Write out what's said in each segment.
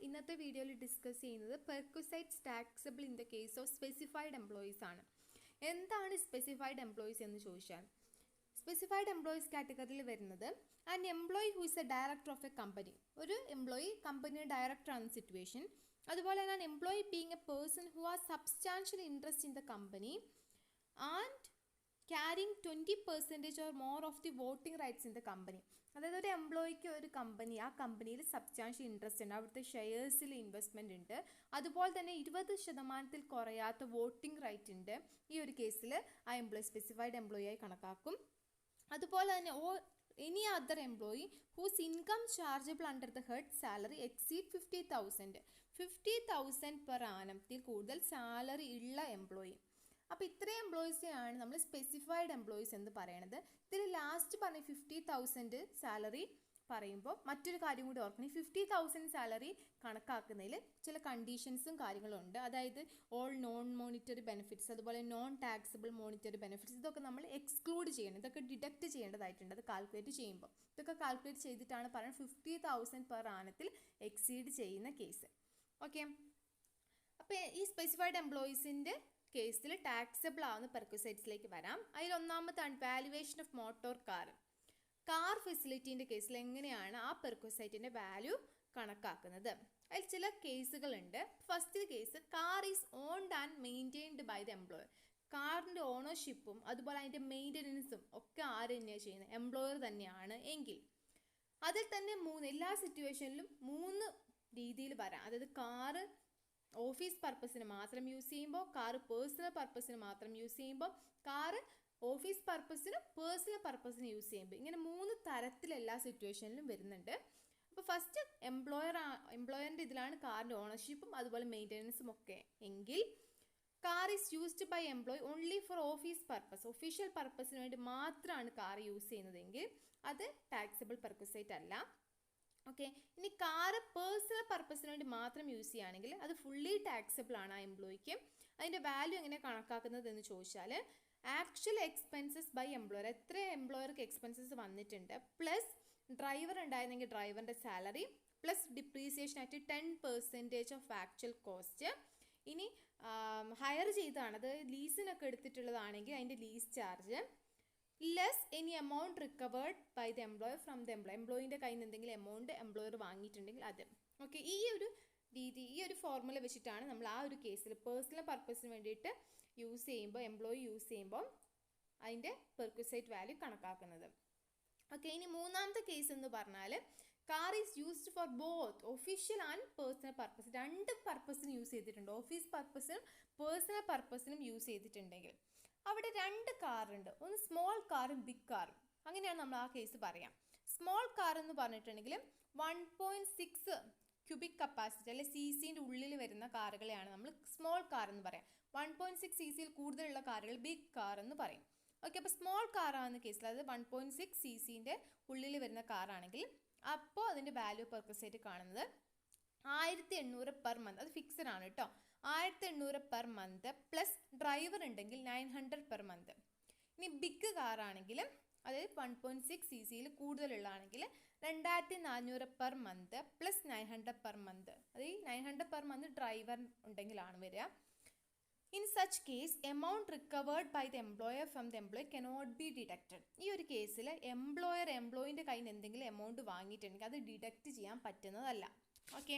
ഇന്നത്തെ വീഡിയോയിൽ ഡിസ്കസ് ചെയ്യുന്നത് perquisites taxable in the case of specified employees ആണ്. എന്താണ് സ്പെസിഫൈഡ് എംപ്ലോയീസ് എന്ന് ചോദിച്ചാൽ, സ്പെസിഫൈഡ് എംപ്ലോയീസ് കാറ്റഗറിയിൽ വരുന്നത് an employee who is A director of A company. ഒരു എംപ്ലോയി കമ്പനിയുടെ ഡയറക്ടർ ആണ് സിറ്റുവേഷൻ. അതുപോലെ തന്നെ an employee being A person who has substantial interest in the company and carrying 20% or more of the voting rights in the company. അതായത് ഒരു എംപ്ലോയിക്ക് ഒരു company, ആ കമ്പനിയിൽ സബ്സ്റ്റാൻഷ്യൽ ഇൻട്രസ്റ്റ് ഉണ്ട്, അവിടുത്തെ ഷെയർസിൽ ഇൻവെസ്റ്റ്മെൻറ്റ് ഉണ്ട്, അതുപോലെ തന്നെ 20% കുറയാത്ത വോട്ടിംഗ് റൈറ്റ് ഉണ്ട്. ഈ ഒരു കേസിൽ ആ എംപ്ലോയി സ്പെസിഫൈഡ് എംപ്ലോയി ആയി കണക്കാക്കും. അതുപോലെ തന്നെ any other employee whose income chargeable under the head salary exceed 50,000 per annum കൂടുതൽ സാലറി ഉള്ള എംപ്ലോയി. അപ്പോൾ ഇത്രയും എംപ്ലോയീസിനെയാണ് നമ്മൾ സ്പെസിഫൈഡ് എംപ്ലോയീസ് എന്ന് പറയുന്നത്. ഇതിൽ ലാസ്റ്റ് പറഞ്ഞ 50,000 സാലറി പറയുമ്പോൾ മറ്റൊരു കാര്യം കൂടി ഓർക്കണം. ഈ 50,000 സാലറി കണക്കാക്കുന്നതിൽ ചില കണ്ടീഷൻസും കാര്യങ്ങളും ഉണ്ട്. അതായത് ഓൾ നോൺ മോണിറ്ററി ബെനിഫിറ്റ്സ്, അതുപോലെ നോൺ ടാക്സബിൾ മോണിറ്ററി ബെനിഫിറ്റ്സ്, ഇതൊക്കെ നമ്മൾ എക്സ്ക്ലൂഡ് ചെയ്യണം, ഇതൊക്കെ ഡിഡക്റ്റ് ചെയ്യേണ്ടതായിട്ടുണ്ട്. അത് കാൽക്കുലേറ്റ് ചെയ്യുമ്പോൾ ഇതൊക്കെ കാൽക്കുലേറ്റ് ചെയ്തിട്ടാണ് പറയുന്നത് 50,000 പെർ ആനത്തിൽ എക്സീഡ് ചെയ്യുന്ന കേസ്. ഓക്കെ, അപ്പോൾ ഈ സ്പെസിഫൈഡ് എംപ്ലോയീസിൻ്റെ കേസിൽ ടാക്സബിൾ ആവുന്ന പെർക്വിസൈറ്റ്സിലേക്ക് വരാം. അതിൽ ഒന്നാമത്താണ് valuation of motor car. Car ഫെസിലിറ്റീൻ്റെ കേസിൽ എങ്ങനെയാണ് ആ പെർക്വിസൈറ്റിൻ്റെ വാല്യൂ കണക്കാക്കുന്നത്? അതിൽ ചില കേസുകളുണ്ട്. First case, car is owned and maintained by the employer. കാറിൻ്റെ ഓണർഷിപ്പും അതുപോലെ അതിൻ്റെ മെയിൻ്റനൻസും ഒക്കെ ആര് തന്നെയാണ് ചെയ്യുന്നത്? എംപ്ലോയർ തന്നെയാണ് എങ്കിൽ അതിൽ തന്നെ എല്ലാ സിറ്റുവേഷനിലും 3 രീതിയിൽ വരാം. അതായത് കാറ് ഓഫീസ് പർപ്പസിന് മാത്രം യൂസ് ചെയ്യുമ്പോൾ, കാറ് പേഴ്സണൽ പർപ്പസിന് മാത്രം യൂസ് ചെയ്യുമ്പോൾ, കാറ് ഓഫീസ് പർപ്പസിനും പേഴ്സണൽ പർപ്പസിന് യൂസ് ചെയ്യുമ്പോൾ, ഇങ്ങനെ 3 തരത്തിൽ എല്ലാ സിറ്റുവേഷനിലും വരുന്നുണ്ട്. അപ്പോൾ ഫസ്റ്റ് എംപ്ലോയറിൻ്റെ ഇതിലാണ് കാറിൻ്റെ ഓണർഷിപ്പും അതുപോലെ മെയിൻ്റനൻസും ഒക്കെ എങ്കിൽ, car is used by employee only for office purpose, official പർപ്പസിന് വേണ്ടി മാത്രമാണ് കാർ യൂസ് ചെയ്യുന്നതെങ്കിൽ അത് ടാക്സബിൾ പെർക്വിസൈറ്റ് അല്ല. ഓക്കെ, ഇനി കാറ് പേഴ്സണൽ പർപ്പസിന് വേണ്ടി മാത്രം യൂസ് ചെയ്യുകയാണെങ്കിൽ അത് ഫുള്ളി ടാക്സബിൾ ആണ് ആ എംപ്ലോയിക്ക്. അതിൻ്റെ വാല്യൂ എങ്ങനെ കണക്കാക്കുന്നത് എന്ന് ചോദിച്ചാൽ, ആക്ച്വൽ എക്സ്പെൻസസ് ബൈ എംപ്ലോയർ, എത്ര എംപ്ലോയർക്ക് എക്സ്പെൻസസ് വന്നിട്ടുണ്ട്, പ്ലസ് ഡ്രൈവർ ഉണ്ടായിരുന്നെങ്കിൽ ഡ്രൈവറിൻ്റെ സാലറി, പ്ലസ് ഡിപ്രീസിയേഷൻ ആയിട്ട് 10% ഓഫ് ആക്ച്വൽ കോസ്റ്റ്. ഇനി ഹയർ ചെയ്താണ്, അത് ലീസിനൊക്കെ എടുത്തിട്ടുള്ളതാണെങ്കിൽ അതിൻ്റെ lease charge, less any amount recovered by the employer from the employer. എംപ്ലോയിൻ്റെ കയ്യിൽ നിന്ന് എന്തെങ്കിലും എമൗണ്ട് എംപ്ലോയർ വാങ്ങിയിട്ടുണ്ടെങ്കിൽ അത്. ഓക്കെ, ഈ ഒരു രീതി, ഈ ഒരു ഫോർമുല വെച്ചിട്ടാണ് നമ്മൾ ആ ഒരു കേസിൽ പേഴ്സണൽ പർപ്പസിന് വേണ്ടിയിട്ട് യൂസ് ചെയ്യുമ്പോൾ, എംപ്ലോയി യൂസ് ചെയ്യുമ്പോൾ അതിൻ്റെ പെർക്വിസൈറ്റ് വാല്യൂ കണക്കാക്കുന്നത്. ഓക്കെ, ഇനി മൂന്നാമത്തെ കേസ് എന്ന് പറഞ്ഞാൽ, car is used for both official and personal purpose. 2 പർപ്പസിന് യൂസ് ചെയ്തിട്ടുണ്ട്, ഓഫീസ് പർപ്പസിനും പേഴ്സണൽ പർപ്പസിനും യൂസ് ചെയ്തിട്ടുണ്ടെങ്കിൽ അവിടെ 2 കാറുണ്ട്, ഒന്ന് സ്മോൾ കാറും ബിഗ് കാറും. അങ്ങനെയാണ് നമ്മൾ ആ കേസ് പറയാം. സ്മോൾ കാർ എന്ന് പറഞ്ഞിട്ടുണ്ടെങ്കിൽ 1.6 ക്യൂബിക് കപ്പാസിറ്റി അല്ലെ CCൻ്റെ ഉള്ളിൽ വരുന്ന കാറുകളെയാണ് നമ്മൾ സ്മോൾ കാർ എന്ന് പറയാം. 1.6 CCയിൽ കൂടുതലുള്ള കാറുകൾ ബിഗ് കാർ എന്ന് പറയും. ഓക്കെ, അപ്പോൾ സ്മോൾ കാറാകുന്ന കേസിൽ, അതായത് 1.6 CCൻ്റെ ഉള്ളിൽ വരുന്ന കാറാണെങ്കിൽ അപ്പോൾ അതിൻ്റെ വാല്യൂ പെർക്വിസൈറ്റ് കാണുന്നത് 1,800 പെർ മന്ത്. അത് ഫിക്സഡ് ആണ് കേട്ടോ. 1,800 പെർ മന്ത് പ്ലസ് ഡ്രൈവർ ഉണ്ടെങ്കിൽ 900 പെർ മന്ത്. ഇനി ബിഗ് കാറാണെങ്കിൽ, അതായത് 1.6 CCയിൽ കൂടുതലുള്ളതാണെങ്കിൽ 2,400 per month plus 900 per month. അത് ഈ 900 പെർ മന്ത് ഡ്രൈവർ ഉണ്ടെങ്കിലാണ് വരിക. In such case amount recovered by the employer from the employee cannot be deducted. ഈ ഒരു കേസിൽ എംപ്ലോയിൻ്റെ കയ്യിൽ നിന്ന് എന്തെങ്കിലും എമൗണ്ട് വാങ്ങിയിട്ടുണ്ടെങ്കിൽ അത് ഡിഡക്റ്റ് ചെയ്യാൻ പറ്റുന്നതല്ല. ഓക്കെ,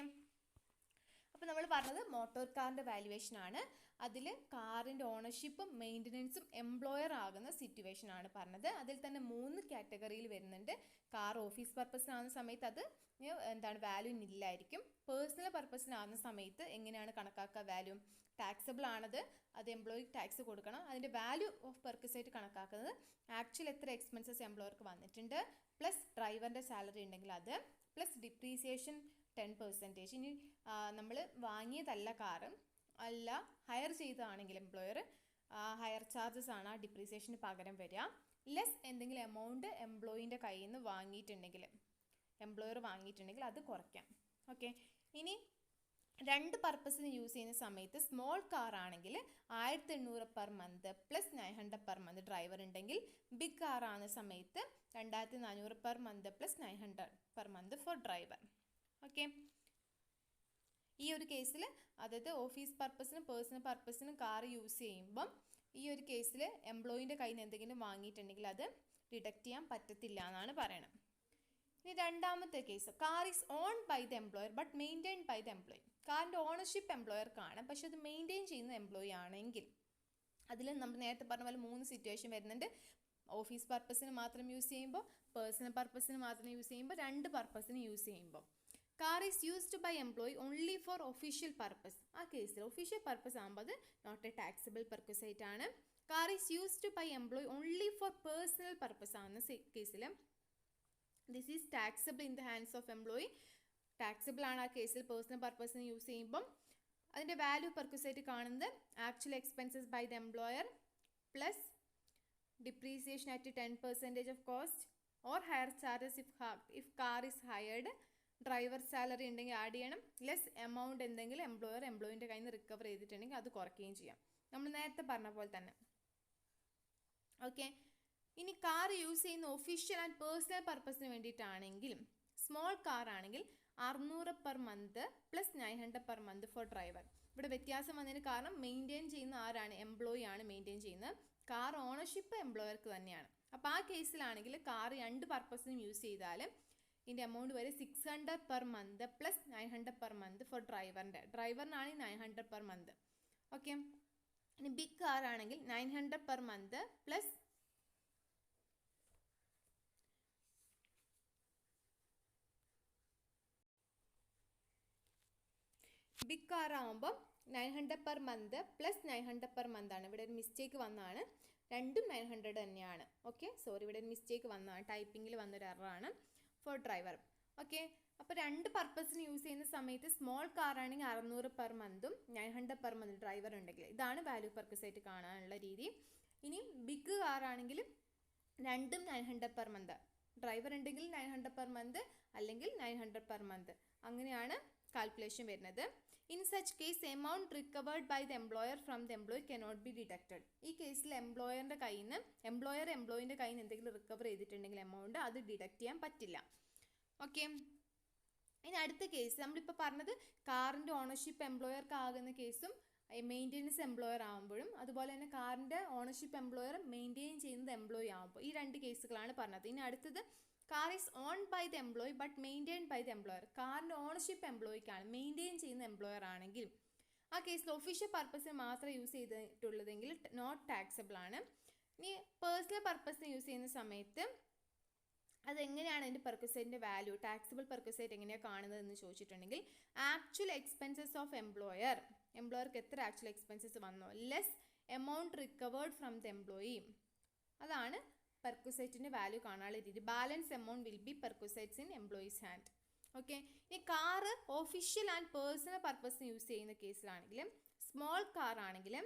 അപ്പോൾ നമ്മൾ പറഞ്ഞത് മോട്ടോർ കാറിൻ്റെ വാല്യുവേഷൻ ആണ്. അതിൽ കാറിൻ്റെ ഓണർഷിപ്പും മെയിൻ്റനൻസും എംപ്ലോയർ ആകുന്ന സിറ്റുവേഷൻ ആണ് പറഞ്ഞത്. അതിൽ തന്നെ 3 കാറ്റഗറിയിൽ വരുന്നുണ്ട്. കാർ ഓഫീസ് പർപ്പസിനാകുന്ന സമയത്ത് അത് വാല്യൂ ഇല്ലായിരിക്കും. പേഴ്സണൽ പർപ്പസിനാകുന്ന സമയത്ത് എങ്ങനെയാണ് കണക്കാക്കുക വാല്യൂ? ടാക്സബിൾ ആണത്, അത് എംപ്ലോയി ടാക്സ് കൊടുക്കണം. അതിൻ്റെ വാല്യൂ ഓഫ് പെർക്വിസൈറ്റ് കണക്കാക്കുന്നത് ആക്ച്വൽ എത്ര എക്സ്പെൻസസ് എംപ്ലോയർക്ക് വന്നിട്ടുണ്ട്, പ്ലസ് ഡ്രൈവറിൻ്റെ സാലറി ഉണ്ടെങ്കിൽ അത്, പ്ലസ് ഡിപ്രീസിയേഷൻ 10%. ഇനി നമ്മൾ വാങ്ങിയതല്ല കാറ്, അല്ല ഹയർ ചെയ്തതാണെങ്കിൽ എംപ്ലോയർ, ഹയർ ചാർജസ് ആണ് ആ ഡിപ്രീസിയേഷന് പകരം വരിക. ലെസ് എന്തെങ്കിലും എമൗണ്ട് എംപ്ലോയിൻ്റെ കയ്യിൽ നിന്ന് എംപ്ലോയർ വാങ്ങിയിട്ടുണ്ടെങ്കിൽ അത് കുറയ്ക്കാം. ഓക്കെ, ഇനി 2 പർപ്പസിന് യൂസ് ചെയ്യുന്ന സമയത്ത് സ്മോൾ കാർ ആണെങ്കിൽ 1,800 per month plus 900 per month driver ഉണ്ടെങ്കിൽ, ബിഗ് കാർ ആകുന്ന സമയത്ത് 2,400 per month plus 900 per month for driver. Okay, ഈ ഒരു കേസിൽ അതായത് ഓഫീസ് പർപ്പസിനും പേഴ്സണൽ പർപ്പസിനും കാർ യൂസ് ചെയ്യുമ്പം ഈ ഒരു കേസിൽ എംപ്ലോയിൻ്റെ കയ്യിൽ നിന്ന് എന്തെങ്കിലും വാങ്ങിയിട്ടുണ്ടെങ്കിൽ അത് ഡിഡക്റ്റ് ചെയ്യാൻ പറ്റത്തില്ല എന്നാണ് പറയണത്. ഇനി രണ്ടാമത്തെ case, car is own by the employer but maintained by the employee. കാറിൻ്റെ ഓണർഷിപ്പ് എംപ്ലോയർക്കാണ്, പക്ഷെ അത് മെയിൻറ്റെയിൻ ചെയ്യുന്ന എംപ്ലോയി ആണെങ്കിൽ അതിൽ നമ്മൾ നേരത്തെ പറഞ്ഞ പോലെ 3 സിറ്റുവേഷൻ വരുന്നുണ്ട്. ഓഫീസ് പർപ്പസിന് മാത്രം യൂസ് ചെയ്യുമ്പോൾ, പേഴ്സണൽ പർപ്പസിന് മാത്രം യൂസ് ചെയ്യുമ്പോൾ, 2 പർപ്പസിന് യൂസ് ചെയ്യുമ്പോൾ. Car is used by employee only for official purpose. ആ കേസിൽ ഒഫീഷ്യൽ പർപ്പസ് ആകുമ്പോൾ അത് നോട്ട് എ ടാക്സബിൾ പെർക്വിസൈറ്റ് ആണ്. Car is used by employee only for personal purpose ആകുന്ന കേസിൽ this is taxable in the hands of employee. Taxable ആണ് ആ കേസിൽ പേഴ്സണൽ പർപ്പസിന് യൂസ് ചെയ്യുമ്പം. അതിൻ്റെ വാല്യൂ പെർക്വിസൈറ്റ് കാണുന്നത് actual expenses by the employer plus depreciation at 10% of cost or higher charges if car is hired. Driver salary ഉണ്ടെങ്കിൽ add ചെയ്യണം, less amount എന്തെങ്കിലും എംപ്ലോയിൻ്റെ കയ്യിൽ നിന്ന് റിക്കവർ ചെയ്തിട്ടുണ്ടെങ്കിൽ അത് കുറയ്ക്കുകയും ചെയ്യാം, നമ്മൾ നേരത്തെ പറഞ്ഞ പോലെ തന്നെ. ഓക്കെ, ഇനി കാർ യൂസ് ചെയ്യുന്ന ഒഫീഷ്യൽ ആൻഡ് പേഴ്സണൽ പർപ്പസിന് വേണ്ടിയിട്ടാണെങ്കിലും സ്മോൾ കാർ ആണെങ്കിൽ 600 per month plus 900 per month for driver. ഇവിടെ വ്യത്യാസം വന്നതിന് കാരണം മെയിൻറ്റെയിൻ ചെയ്യുന്ന ആരാണ്? എംപ്ലോയി ആണ് മെയിൻറ്റെയിൻ ചെയ്യുന്നത്. കാർ ഓണർഷിപ്പ് എംപ്ലോയർക്ക് തന്നെയാണ്. അപ്പോൾ ആ കേസിലാണെങ്കിൽ കാർ 2 പർപ്പസിനും യൂസ് ചെയ്താലും ഇതിൻ്റെ എമൗണ്ട് വരെ 600 per month plus 900 per month for ഡ്രൈവറിനാണെങ്കിൽ 900 പെർ മന്ത്. ഓക്കെ, ഇനി ബിഗ് കാർ ആണെങ്കിൽ 900 per month plus big car ആകുമ്പോൾ 900 per month plus 900 per month ആണ്. ഇവിടെ ഒരു മിസ്റ്റേക്ക് വന്നതാണ്, രണ്ടും 900 തന്നെയാണ്. ഓക്കെ, സോറി, ഇവിടെ ഒരു മിസ്റ്റേക്ക് വന്നതാണ്, ടൈപ്പിങ്ങിൽ വന്നൊരു എററാണ് ഫോർ ഡ്രൈവർ. ഓക്കെ, അപ്പോൾ 2 പർപ്പസിന് യൂസ് ചെയ്യുന്ന സമയത്ത് സ്മോൾ കാർ ആണെങ്കിൽ 600 പെർ മന്തും 900 പെർ മന്ത് ഡ്രൈവർ ഉണ്ടെങ്കിൽ. ഇതാണ് വാല്യൂ പെർക്വിസൈറ്റ് കാണാനുള്ള രീതി. ഇനി ബിഗ് കാർ ആണെങ്കിൽ രണ്ടും 900 പെർ മന്ത്, ഡ്രൈവർ ഉണ്ടെങ്കിൽ 900 പെർ മന്ത് അല്ലെങ്കിൽ 900 പെർ മന്ത്, അങ്ങനെയാണ് കാൽക്കുലേഷൻ വരുന്നത്. In such case amount recovered by the employer from the employee cannot be deducted. ഈ കേസിൽ എംപ്ലോയിൻ്റെ കയ്യിൽ നിന്ന് എംപ്ലോയിൻ്റെ കയ്യിൽ നിന്ന് എന്തെങ്കിലും റിക്കവർ ചെയ്തിട്ടുണ്ടെങ്കിൽ എമൗണ്ട് അത് ഡിഡക്റ്റ് ചെയ്യാൻ പറ്റില്ല. ഓക്കെ, ഇനി അടുത്ത കേസ് നമ്മളിപ്പോൾ പറഞ്ഞത് കാറിൻ്റെ ഓണർഷിപ്പ് എംപ്ലോയർക്ക് ആകുന്ന കേസും മെയിൻ്റെനൻസ് എംപ്ലോയർ ആകുമ്പോഴും, അതുപോലെ തന്നെ കാറിൻ്റെ ഓണർഷിപ്പ് എംപ്ലോയർ മെയിൻറ്റെയിൻ ചെയ്യുന്നത് എംപ്ലോയി ആകുമ്പോൾ, ഈ 2 കേസുകളാണ് പറഞ്ഞത്. ഇനി അടുത്തത് car is own by the employee but maintain by the employer. കാറിൻ്റെ ഓണർഷിപ്പ് എംപ്ലോയിക്കാണ്, മെയിൻറ്റെയിൻ ചെയ്യുന്ന എംപ്ലോയർ ആണെങ്കിൽ ആ കേസിൽ ഒഫീഷ്യൽ പർപ്പസിന് മാത്രം യൂസ് ചെയ്തിട്ടുള്ളതെങ്കിൽ നോട്ട് ടാക്സബിൾ ആണ്. ഇനി പേഴ്സണൽ പർപ്പസിന് യൂസ് ചെയ്യുന്ന സമയത്ത് അതെങ്ങനെയാണ് അതിൻ്റെ പെർക്വിസൈറ്റിൻ്റെ വാല്യൂ, ടാക്സബിൾ പെർക്വിസൈറ്റ് എങ്ങനെയാണ് കാണുന്നത് എന്ന് ചോദിച്ചിട്ടുണ്ടെങ്കിൽ ആക്ച്വൽ എക്സ്പെൻസസ് ഓഫ് എംപ്ലോയർക്ക് എത്ര ആക്ച്വൽ എക്സ്പെൻസസ് വന്നോ less amount recovered from the employee, അതാണ് പെർക്വിസൈറ്റിൻ്റെ വാല്യൂ കാണാനുള്ള രീതി. Balance amount will be perquisites in employees hand. Okay, ഇനി കാറ് ഒഫീഷ്യൽ ആൻഡ് പേഴ്സണൽ പർപ്പസിന് യൂസ് ചെയ്യുന്ന കേസിലാണെങ്കിലും സ്മോൾ കാർ ആണെങ്കിലും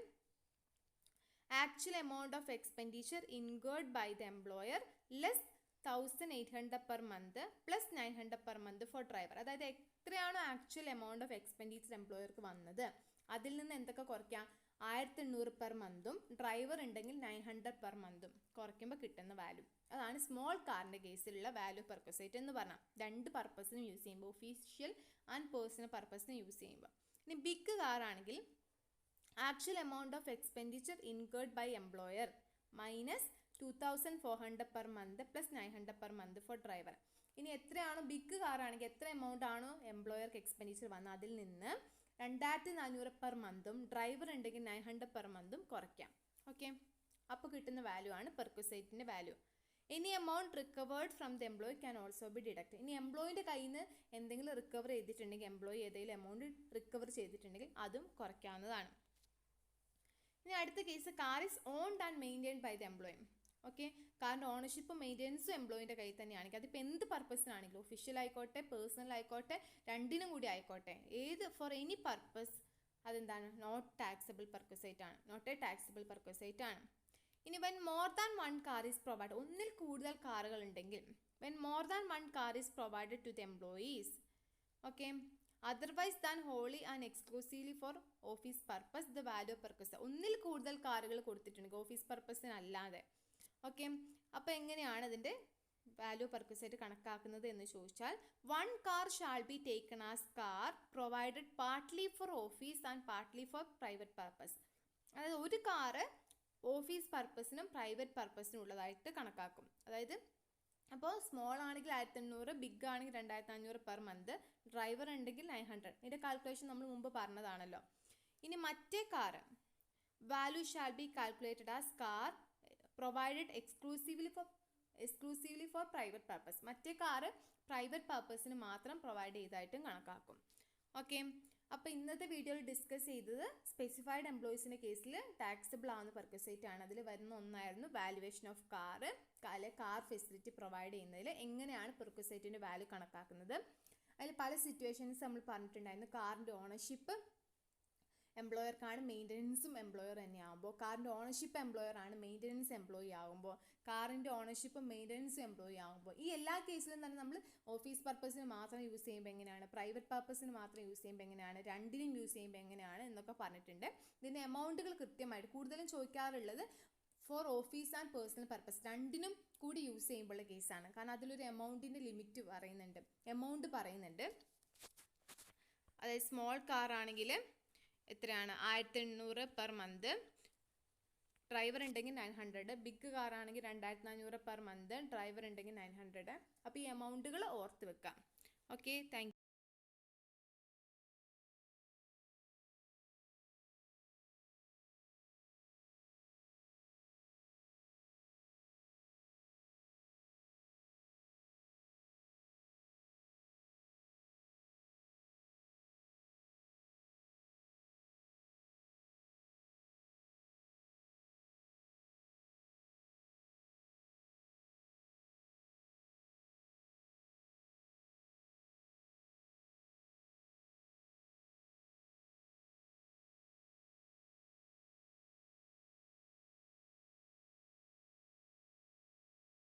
actual amount of expenditure incurred by the employer less 1800 per month plus 900 per month for driver. അതായത് എത്രയാണോ actual amount of expenditure എംപ്ലോയർക്ക് വന്നത് അതിൽ നിന്ന് എന്തൊക്കെ കുറയ്ക്കാം? 1800 പെർ മന്തും ഡ്രൈവർ ഉണ്ടെങ്കിൽ 900 പെർ മന്തും കുറയ്ക്കുമ്പോൾ കിട്ടുന്ന വാല്യൂ, അതാണ് സ്മോൾ കാറിൻ്റെ കേസിലുള്ള വാല്യൂ പെർക്വിസൈറ്റ് എന്ന് പറഞ്ഞാൽ. 2 പർപ്പസിനും യൂസ് ചെയ്യുമ്പോൾ, ഒഫീഷ്യൽ ആൻഡ് പേഴ്സണൽ പർപ്പസിന് യൂസ് ചെയ്യുമ്പോൾ. ഇനി ബിഗ് കാർ ആണെങ്കിൽ actual amount of expenditure incurred by employer minus 2400 per month plus 900 per month for driver. ഇനി എത്രയാണോ ബിഗ് കാർ ആണെങ്കിൽ എത്ര എമൗണ്ട് ആണോ എംപ്ലോയർക്ക് എക്സ്പെൻഡിച്ചർ വന്നത് അതിൽ നിന്ന് 2400 പെർ മന്തും ഡ്രൈവർ ഉണ്ടെങ്കിൽ 900 പെർ മന്തും കുറയ്ക്കാം. ഓക്കെ, അപ്പോൾ കിട്ടുന്ന വാല്യൂ ആണ് പെർക്വിസൈറ്റിൻ്റെ value. Any amount recovered from the employee can also be deduct. ഇനി എംപ്ലോയിൻ്റെ കയ്യിൽ നിന്ന് എന്തെങ്കിലും റിക്കവർ ചെയ്തിട്ടുണ്ടെങ്കിൽ, എംപ്ലോയി ഏതെങ്കിലും എമൗണ്ട് റിക്കവർ ചെയ്തിട്ടുണ്ടെങ്കിൽ അതും കുറയ്ക്കാവുന്നതാണ്. ഇനി അടുത്ത case car is owned and maintained by the employee. Okay, കാറിൻ്റെ ഓണർഷിപ്പും മെയിൻ്റെനൻസും എംപ്ലോയിൻ്റെ കയ്യിൽ തന്നെയാണെങ്കിൽ അതിപ്പോൾ എന്ത് പർപ്പസിനാണെങ്കിലും, ഒഫീഷ്യൽ ആയിക്കോട്ടെ പേഴ്സണൽ ആയിക്കോട്ടെ രണ്ടിനും കൂടി ആയിക്കോട്ടെ, ഏത് ഫോർ എനി പർപ്പസ് അതെന്താണ്? നോട്ട് ടാക്സബിൾ പെർക്വിസൈറ്റ് ആണ്, നോട്ട് എ ടാക്സബിൾ പെർക്വിസൈറ്റ് ആണ്. ഇനി when more than 1 car is provide, ഒന്നിൽ കൂടുതൽ കാറുകൾ ഉണ്ടെങ്കിൽ when more than 1 car is provided to the employees, okay, otherwise than wholly and exclusively for office purpose the value perquisite. ഒന്നിൽ കൂടുതൽ കാറുകൾ കൊടുത്തിട്ടുണ്ടെങ്കിൽ ഓഫീസ് പർപ്പസിനല്ലാതെ, ഓക്കെ, അപ്പോൾ എങ്ങനെയാണ് അതിൻ്റെ വാല്യൂ പർപ്പസ് ആയിട്ട് കണക്കാക്കുന്നത് എന്ന് ചോദിച്ചാൽ, 1 car shall be taken as car provided partly four office and partly four private purpose. അതായത് ഒരു കാറ് ഓഫീസ് പർപ്പസിനും പ്രൈവറ്റ് പർപ്പസിനും ഉള്ളതായിട്ട് കണക്കാക്കും. അതായത് അപ്പോൾ സ്മോൾ ആണെങ്കിൽ 1500, ബിഗ് ആണെങ്കിൽ 2500 പെർ മന്ത്, ഡ്രൈവർ ഉണ്ടെങ്കിൽ 900. ഇതിൻ്റെ കാൽക്കുലേഷൻ നമ്മൾ മുമ്പ് പറഞ്ഞതാണല്ലോ. ഇനി മറ്റേ car value shall be calculated as car provided exclusively for private purpose. മറ്റേ കാറ് പ്രൈവറ്റ് പർപ്പസിന് മാത്രം പ്രൊവൈഡ് ചെയ്തതായിട്ടും കണക്കാക്കും. ഓക്കെ, അപ്പോൾ ഇന്നത്തെ വീഡിയോയിൽ ഡിസ്കസ് ചെയ്തത് സ്പെസിഫൈഡ് എംപ്ലോയീസിൻ്റെ കേസിൽ ടാക്സബിൾ ആവുന്ന പെർക്വിസൈറ്റ് ആണ്. അതിൽ വരുന്ന ഒന്നായിരുന്നു valuation of car, car facility provide ചെയ്യുന്നതിൽ എങ്ങനെയാണ് പെർക്വിസൈറ്റിൻ്റെ വാല്യൂ കണക്കാക്കുന്നത്. അതിൽ പല സിറ്റുവേഷൻസ് നമ്മൾ പറഞ്ഞിട്ടുണ്ടായിരുന്നു. കാറിൻ്റെ ഓണർഷിപ്പ് എംപ്ലോയർക്കാണ്, മെയിൻ്റനൻസും എംപ്ലോയർ തന്നെയാകുമ്പോൾ, കാറിൻ്റെ ഓണർഷിപ്പ് എംപ്ലോയർ ആണ്, മെയിൻ്റനൻസ് എംപ്ലോയി ആകുമ്പോൾ, കാറിൻ്റെ ഓണർഷിപ്പ് മെയിൻ്റനൻസും എംപ്ലോയി ആകുമ്പോൾ, ഈ എല്ലാ കേസിലും തന്നെ നമ്മൾ ഓഫീസ് പർപ്പസിന് മാത്രം യൂസ് ചെയ്യുമ്പോൾ എങ്ങനെയാണ്, പ്രൈവറ്റ് പർപ്പസിന് മാത്രം യൂസ് ചെയ്യുമ്പോൾ എങ്ങനെയാണ്, രണ്ടിനും യൂസ് ചെയ്യുമ്പോൾ എങ്ങനെയാണ് എന്നൊക്കെ പറഞ്ഞിട്ടുണ്ട്. ഇതിൻ്റെ എമൗണ്ടുകൾ കൃത്യമായിട്ട് കൂടുതലും ചോദിക്കാറുള്ളത് for office and personal purpose രണ്ടിനും കൂടി യൂസ് ചെയ്യുമ്പോഴുള്ള കേസാണ്. കാരണം അതിലൊരു എമൗണ്ടിൻ്റെ ലിമിറ്റ് പറയുന്നുണ്ട്, എമൗണ്ട് പറയുന്നുണ്ട്. അതായത് സ്മോൾ കാർ ആണെങ്കിൽ എത്രയാണ്, 1800 പെർ മന്ത്, ഡ്രൈവർ ഉണ്ടെങ്കിൽ 900. ബിഗ് കാർ ആണെങ്കിൽ 2400 പെർ മന്ത്, ഡ്രൈവർ ഉണ്ടെങ്കിൽ 900. അപ്പോൾ ഈ എമൗണ്ടുകൾ ഓർത്ത് വെക്കാം. Okay, thank